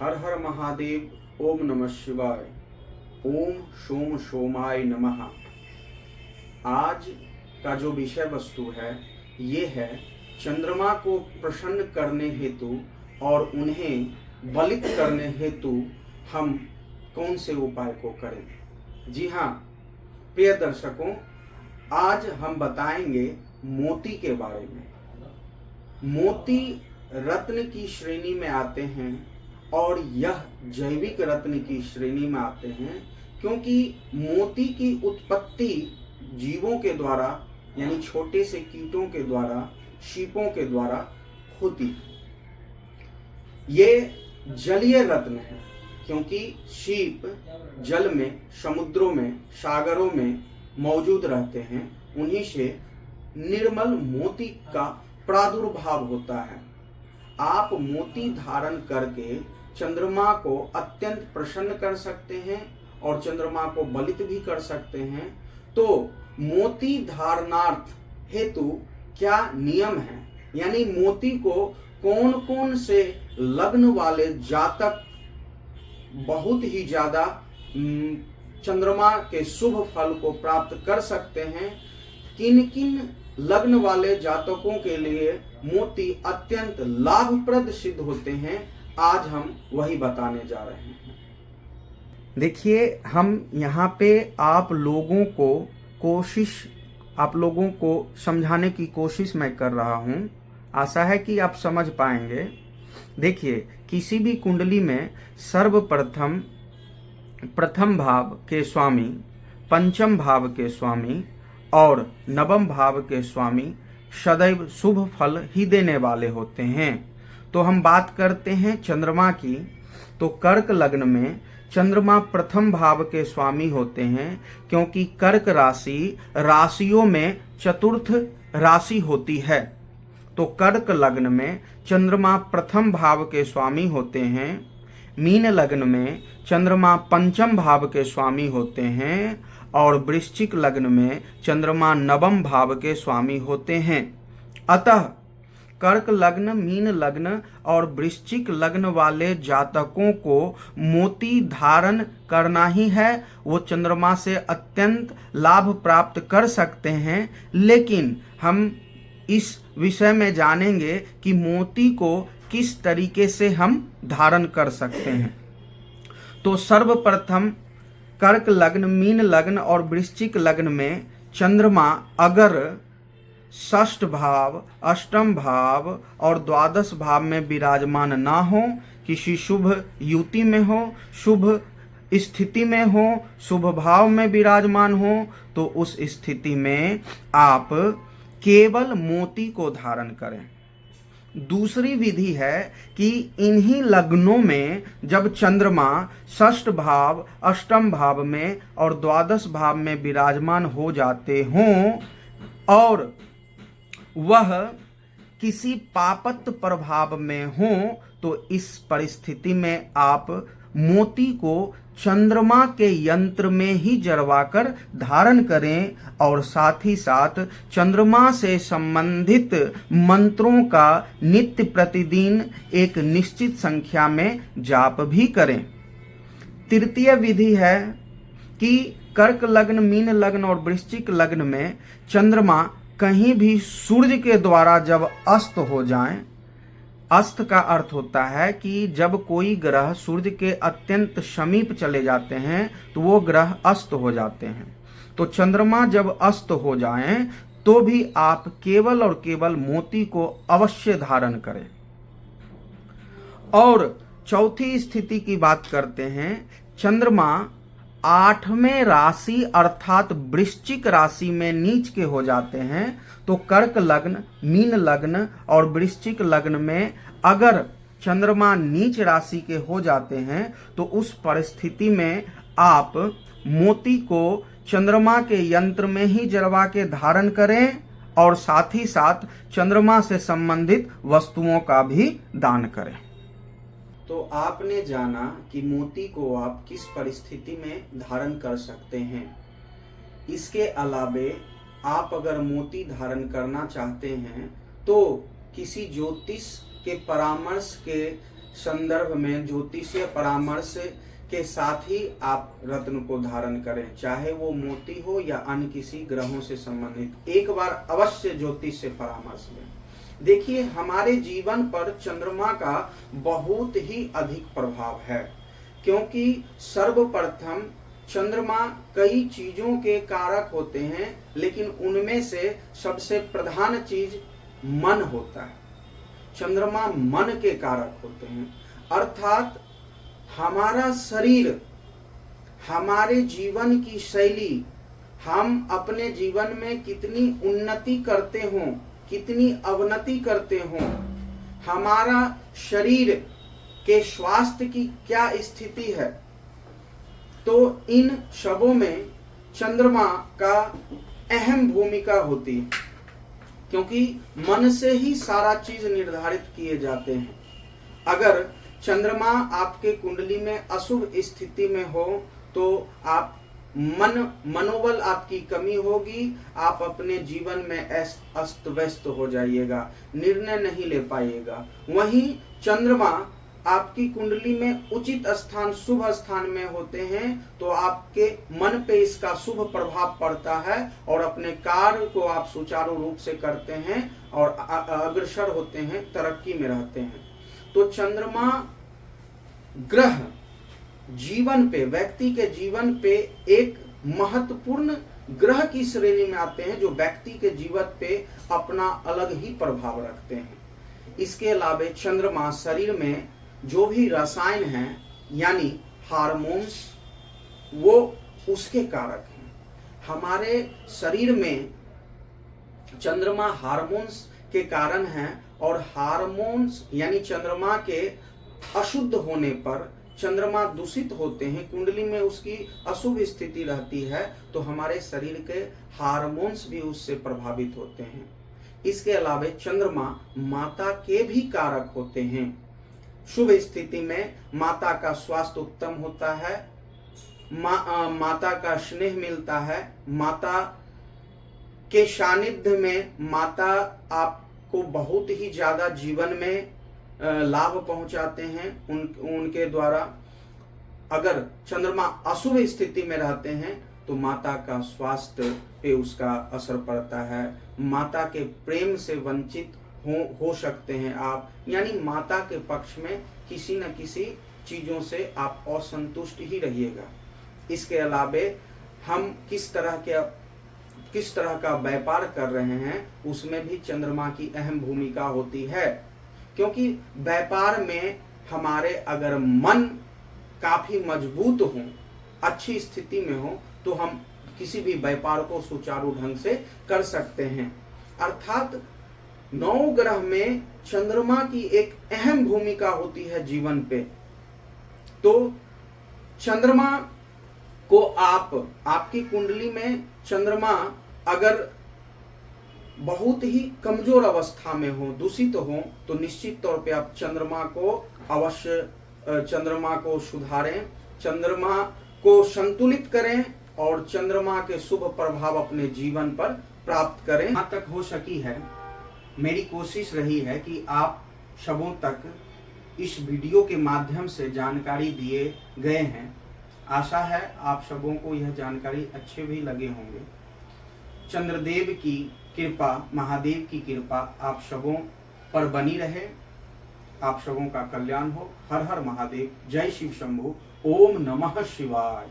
हर हर महादेव। ओम नमः शिवाय। ओम सोम सोमाय नमः। आज का जो विषय वस्तु है ये है चंद्रमा को प्रसन्न करने हेतु और उन्हें बलित करने हेतु हम कौन से उपाय को करें। जी हाँ प्रिय दर्शकों, आज हम बताएंगे मोती के बारे में। मोती रत्न की श्रेणी में आते हैं और यह जैविक रत्न की श्रेणी में आते हैं, क्योंकि मोती की उत्पत्ति जीवों के द्वारा यानी छोटे से कीटों के द्वारा, शीपों के द्वारा होती है। ये जलीय रत्न है क्योंकि शीप जल में, समुद्रों में, सागरों में मौजूद रहते हैं। उन्हीं से निर्मल मोती का प्रादुर्भाव होता है। आप मोती धारण करके चंद्रमा को अत्यंत प्रसन्न कर सकते हैं और चंद्रमा को बलित भी कर सकते हैं। तो मोती धारणार्थ हेतु क्या नियम है, यानी मोती को कौन कौन से लग्न वाले जातक बहुत ही ज्यादा चंद्रमा के शुभ फल को प्राप्त कर सकते हैं, किन किन लग्न वाले जातकों के लिए मोती अत्यंत लाभप्रद सिद्ध होते हैं, आज हम वही बताने जा रहे हैं। देखिए, हम यहाँ पे आप लोगों को समझाने की कोशिश मैं कर रहा हूँ। आशा है कि आप समझ पाएंगे। देखिए, किसी भी कुंडली में सर्वप्रथम प्रथम भाव के स्वामी, पंचम भाव के स्वामी और नवम भाव के स्वामी सदैव शुभ फल ही देने वाले होते हैं। तो हम बात करते हैं चंद्रमा की। तो कर्क लग्न में चंद्रमा प्रथम भाव के स्वामी होते हैं, क्योंकि कर्क राशि राशियों में चतुर्थ राशि होती है। तो कर्क लग्न में चंद्रमा प्रथम भाव के स्वामी होते हैं। मीन लग्न में चंद्रमा पंचम भाव के स्वामी होते हैं और वृश्चिक लग्न में चंद्रमा नवम भाव के स्वामी होते हैं। अतः कर्क लग्न, मीन लग्न और वृश्चिक लग्न वाले जातकों को मोती धारण करना ही है। वो चंद्रमा से अत्यंत लाभ प्राप्त कर सकते हैं। लेकिन हम इस विषय में जानेंगे कि मोती को किस तरीके से हम धारण कर सकते हैं। तो सर्वप्रथम कर्क लग्न, मीन लग्न और वृश्चिक लग्न में चंद्रमा अगर षष्ठ भाव, अष्टम भाव और द्वादश भाव में विराजमान ना हो, किसी शुभ युति में हो, शुभ स्थिति में हो, शुभ भाव में विराजमान हो, तो उस स्थिति में आप केवल मोती को धारण करें। दूसरी विधि है कि इन्हीं लग्नों में जब चंद्रमा षष्ठ भाव, अष्टम भाव में और द्वादश भाव में विराजमान हो जाते हों और वह किसी पापत्य प्रभाव में हो, तो इस परिस्थिति में आप मोती को चंद्रमा के यंत्र में ही जरवाकर धारण करें और साथ ही साथ चंद्रमा से संबंधित मंत्रों का नित्य प्रतिदिन एक निश्चित संख्या में जाप भी करें। तृतीय विधि है कि कर्क लग्न, मीन लग्न और वृश्चिक लग्न में चंद्रमा कहीं भी सूर्य के द्वारा जब अस्त हो जाएं, अस्त का अर्थ होता है कि जब कोई ग्रह सूर्य के अत्यंत समीप चले जाते हैं तो वो ग्रह अस्त हो जाते हैं। तो चंद्रमा जब अस्त हो जाएं तो भी आप केवल और केवल मोती को अवश्य धारण करें। और चौथी स्थिति की बात करते हैं। चंद्रमा आठवें राशि अर्थात वृश्चिक राशि में नीच के हो जाते हैं। तो कर्क लग्न, मीन लग्न और वृश्चिक लग्न में अगर चंद्रमा नीच राशि के हो जाते हैं तो उस परिस्थिति में आप मोती को चंद्रमा के यंत्र में ही जलवा के धारण करें और साथ ही साथ चंद्रमा से संबंधित वस्तुओं का भी दान करें। तो आपने जाना कि मोती को आप किस परिस्थिति में धारण कर सकते हैं। इसके अलावे आप अगर मोती धारण करना चाहते हैं तो किसी ज्योतिष के परामर्श के संदर्भ में ज्योतिषीय परामर्श के साथ ही आप रत्न को धारण करें, चाहे वो मोती हो या अन्य किसी ग्रहों से संबंधित। एक बार अवश्य ज्योतिष से परामर्श लें। देखिए, हमारे जीवन पर चंद्रमा का बहुत ही अधिक प्रभाव है, क्योंकि सर्वप्रथम चंद्रमा कई चीजों के कारक होते हैं, लेकिन उनमें से सबसे प्रधान चीज मन होता है। चंद्रमा मन के कारक होते हैं, अर्थात हमारा शरीर, हमारे जीवन की शैली, हम अपने जीवन में कितनी उन्नति करते हों, कितनी अवनति करते हों, हमारा शरीर के स्वास्थ्य की क्या स्थिति है, तो इन सबों में चंद्रमा का अहम भूमिका होती है, क्योंकि मन से ही सारा चीज निर्धारित किए जाते हैं। अगर चंद्रमा आपके कुंडली में अशुभ स्थिति में हो तो आप मनोबल आपकी कमी होगी, आप अपने जीवन में अस्त व्यस्त हो जाइएगा, निर्णय नहीं ले पाइएगा। वहीं चंद्रमा आपकी कुंडली में उचित स्थान, शुभ स्थान में होते हैं तो आपके मन पे इसका शुभ प्रभाव पड़ता है और अपने कार्य को आप सुचारू रूप से करते हैं और अग्रसर होते हैं, तरक्की में रहते हैं। तो चंद्रमा ग्रह जीवन पे, व्यक्ति के जीवन पे एक महत्वपूर्ण ग्रह की श्रेणी में आते हैं, जो व्यक्ति के जीवन पे अपना अलग ही प्रभाव रखते हैं। इसके अलावा चंद्रमा शरीर में जो भी रसायन हैं, यानी हार्मोन्स, वो उसके कारक हैं। हमारे शरीर में चंद्रमा हार्मोन्स के कारण है, और हार्मोन्स यानी चंद्रमा के अशुद्ध होने पर चंद्रमा दूषित होते हैं, कुंडली में उसकी अशुभ स्थिति रहती है, तो हमारे शरीर के हार्मोन्स भी उससे प्रभावित होते हैं। इसके अलावा चंद्रमा माता के भी कारक होते हैं। शुभ स्थिति में माता का स्वास्थ्य उत्तम होता है, माता का स्नेह मिलता है, माता के सानिध्य में माता आपको बहुत ही ज्यादा जीवन में लाभ पहुंचाते हैं उनके द्वारा। अगर चंद्रमा अशुभ स्थिति में रहते हैं तो माता का स्वास्थ्य पे उसका असर पड़ता है, माता के प्रेम से वंचित हो सकते हैं आप, यानी माता के पक्ष में किसी न किसी चीजों से आप असंतुष्ट ही रहिएगा। इसके अलावे हम किस तरह का व्यापार कर रहे हैं, उसमें भी चंद्रमा की अहम भूमिका होती है, क्योंकि व्यापार में हमारे अगर मन काफी मजबूत हो, अच्छी स्थिति में हो, तो हम किसी भी व्यापार को सुचारू ढंग से कर सकते हैं। अर्थात 9 ग्रह में चंद्रमा की एक अहम भूमिका होती है जीवन पे। तो चंद्रमा को आपकी कुंडली में चंद्रमा अगर बहुत ही कमजोर अवस्था में हो, दूषित हो, तो निश्चित तौर पे आप चंद्रमा को सुधारें, चंद्रमा को संतुलित करें और चंद्रमा के शुभ प्रभाव अपने जीवन पर प्राप्त करें। यहाँ तक हो सकी है मेरी कोशिश रही है कि आप सबों तक इस वीडियो के माध्यम से जानकारी दिए गए हैं। आशा है आप सबों को यह जानकारी अच्छे भी लगे होंगे। चंद्रदेव की कृपा, महादेव की कृपा आप सबों पर बनी रहे, आप सबों का कल्याण हो। हर हर महादेव, जय शिव शंभु, ओम नमः शिवाय।